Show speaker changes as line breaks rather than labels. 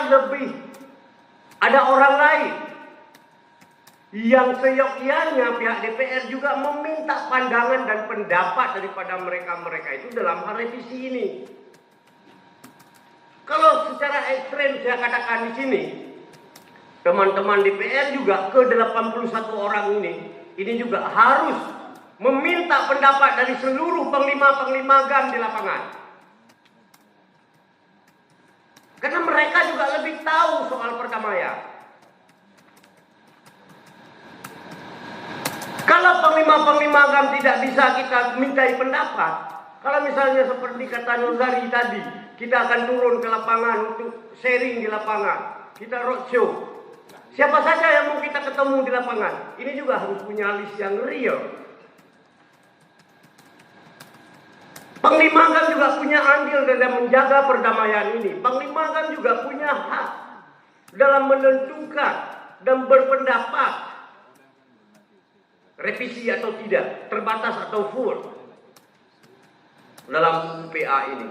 lebih ada orang lain yang seyogyanya pihak DPR juga meminta pandangan dan pendapat daripada mereka-mereka itu dalam hal revisi ini. Kalau secara ekstrem saya katakan di sini, teman-teman DPR juga ke 81 orang ini juga harus meminta pendapat dari seluruh panglima-panglima GAM di lapangan. Karena mereka juga lebih tahu soal perdamaian. Kalau panglima-panglima GAM tidak bisa kita mintai pendapat, kalau misalnya seperti kata Nuzari tadi, kita akan turun ke lapangan untuk sharing di lapangan, kita roadshow. Siapa saja yang mau kita ketemu di lapangan, ini juga harus punya list yang real. Panglima GAM juga punya andil dalam menjaga perdamaian ini. Panglima GAM juga punya hak dalam menentukan dan berpendapat revisi atau tidak, terbatas atau full dalam UPA ini.